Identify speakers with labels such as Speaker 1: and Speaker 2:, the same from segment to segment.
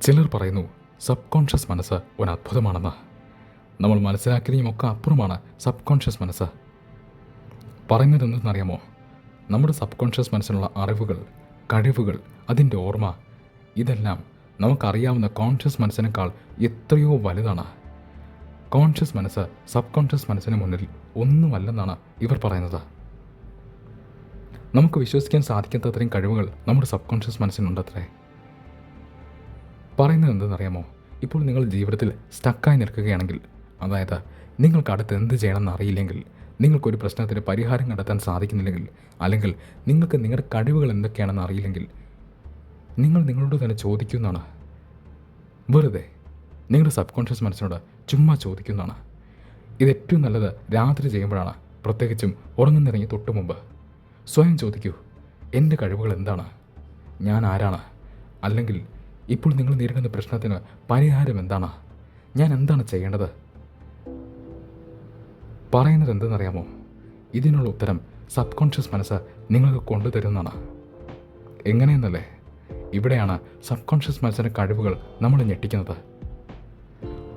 Speaker 1: ചിലർ പറയുന്നു sub conscious മനസ്സ് ഒരു അത്ഭുതമാണെന്ന്. നമ്മൾ മനസ്സിലാക്കിയതിനുമൊക്കെ അപ്പുറമാണ് സബ് കോൺഷ്യസ് മനസ്സ്. പറയുന്നത് എന്തെന്നറിയാമോ? നമ്മുടെ സബ് കോൺഷ്യസ് മനസ്സിനുള്ള അറിവുകൾ, കഴിവുകൾ, അതിൻ്റെ ഓർമ്മ, ഇതെല്ലാം നമുക്കറിയാവുന്ന കോൺഷ്യസ് മനസ്സിനേക്കാൾ എത്രയോ വലുതാണ്. കോൺഷ്യസ് മനസ്സ് സബ് കോൺഷ്യസ് മനസ്സിന് മുന്നിൽ ഒന്നുമല്ലെന്നാണ് ഇവർ പറയുന്നത്. നമുക്ക് വിശ്വസിക്കാൻ സാധിക്കാത്തത്രയും കഴിവുകൾ നമ്മുടെ സബ് കോൺഷ്യസ് മനസ്സിനുണ്ടത്രേ. പറയുന്നത് എന്തെന്നറിയാമോ? ഇപ്പോൾ നിങ്ങൾ ജീവിതത്തിൽ സ്റ്റക്കായി നിൽക്കുകയാണെങ്കിൽ, അതായത് നിങ്ങൾക്ക് അടുത്ത് എന്ത് ചെയ്യണമെന്ന് അറിയില്ലെങ്കിൽ, നിങ്ങൾക്കൊരു പ്രശ്നത്തിന് പരിഹാരം കണ്ടെത്താൻ സാധിക്കുന്നില്ലെങ്കിൽ, അല്ലെങ്കിൽ നിങ്ങൾക്ക് നിങ്ങളുടെ കഴിവുകൾ എന്തൊക്കെയാണെന്ന് അറിയില്ലെങ്കിൽ, നിങ്ങൾ നിങ്ങളോട് തന്നെ ചോദിക്കുന്നതാണ്. വെറുതെ നിങ്ങളുടെ സബ് കോൺഷ്യസ് മനസ്സിനോട് ചുമ്മാ ചോദിക്കുന്നതാണ്. ഇത് ഏറ്റവും നല്ലത് രാത്രി ചെയ്യുമ്പോഴാണ്, പ്രത്യേകിച്ചും ഉറങ്ങുന്നിറങ്ങി തൊട്ട് മുമ്പ്. സ്വയം ചോദിക്കൂ, എൻ്റെ കഴിവുകൾ എന്താണ്? ഞാൻ ആരാണ്? അല്ലെങ്കിൽ ഇപ്പോൾ നിങ്ങൾ നേരിടുന്ന പ്രശ്നത്തിന് പരിഹാരം എന്താണ്? ഞാൻ എന്താണ് ചെയ്യേണ്ടത്? പറയുന്നത് എന്തെന്നറിയാമോ? ഇതിനുള്ള ഉത്തരം സബ് കോൺഷ്യസ് മനസ്സ് നിങ്ങൾക്ക് കൊണ്ടുതരുന്നതാണ്. എങ്ങനെയെന്നല്ലേ? ഇവിടെയാണ് സബ് കോൺഷ്യസ് മനസ്സിൻ്റെ കഴിവുകൾ നമ്മൾ ഞെട്ടിക്കുന്നത്.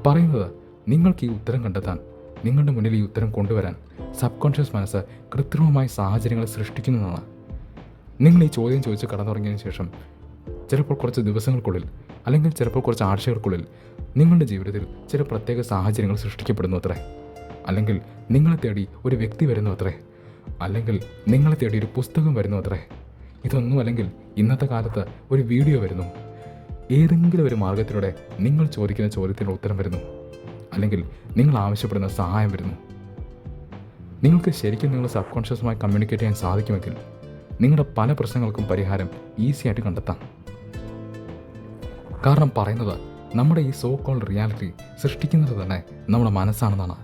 Speaker 1: പറയുന്നത് നിങ്ങൾക്ക് ഈ ഉത്തരം കണ്ടെത്താൻ, നിങ്ങളുടെ മുന്നിൽ ഈ ഉത്തരം കൊണ്ടുവരാൻ സബ് കോൺഷ്യസ് മനസ്സ് കൃത്രിമമായ സാഹചര്യങ്ങൾ സൃഷ്ടിക്കുന്നതാണ്. നിങ്ങൾ ഈ ചോദ്യം ചോദിച്ച് കടന്നുറങ്ങിയതിന് ശേഷം ചിലപ്പോൾ കുറച്ച് ദിവസങ്ങൾക്കുള്ളിൽ, അല്ലെങ്കിൽ ചിലപ്പോൾ കുറച്ച് ആഴ്ചകൾക്കുള്ളിൽ നിങ്ങളുടെ ജീവിതത്തിൽ ചില പ്രത്യേക സാഹചര്യങ്ങൾ സൃഷ്ടിക്കപ്പെടുന്നു അത്രേ. അല്ലെങ്കിൽ നിങ്ങളെ തേടി ഒരു വ്യക്തി വരുന്നു അത്രേ. അല്ലെങ്കിൽ നിങ്ങളെ തേടി ഒരു പുസ്തകം വരുന്നു അത്രേ. ഇതൊന്നും അല്ലെങ്കിൽ ഇന്നത്തെ കാലത്ത് ഒരു വീഡിയോ വരുന്നു. ഏതെങ്കിലും ഒരു മാർഗത്തിലൂടെ നിങ്ങൾ ചോദിക്കുന്ന ചോദ്യത്തിനുള്ള ഉത്തരം വരുന്നു. അല്ലെങ്കിൽ നിങ്ങൾ ആവശ്യപ്പെടുന്ന സഹായം വരുന്നു. നിങ്ങൾക്ക് ശരിക്കും നിങ്ങൾ സബ് കോൺഷ്യസുമായി കമ്മ്യൂണിക്കേറ്റ് ചെയ്യാൻ സാധിക്കുമെങ്കിൽ നിങ്ങളുടെ പല പ്രശ്നങ്ങൾക്കും പരിഹാരം ഈസിയായിട്ട് കണ്ടെത്താം. കാരണം പറയുന്നത് നമ്മുടെ ഈ സോ കോൾഡ് റിയാലിറ്റി സൃഷ്ടിക്കുന്നത് തന്നെ നമ്മുടെ മനസ്സാണെന്നാണ്.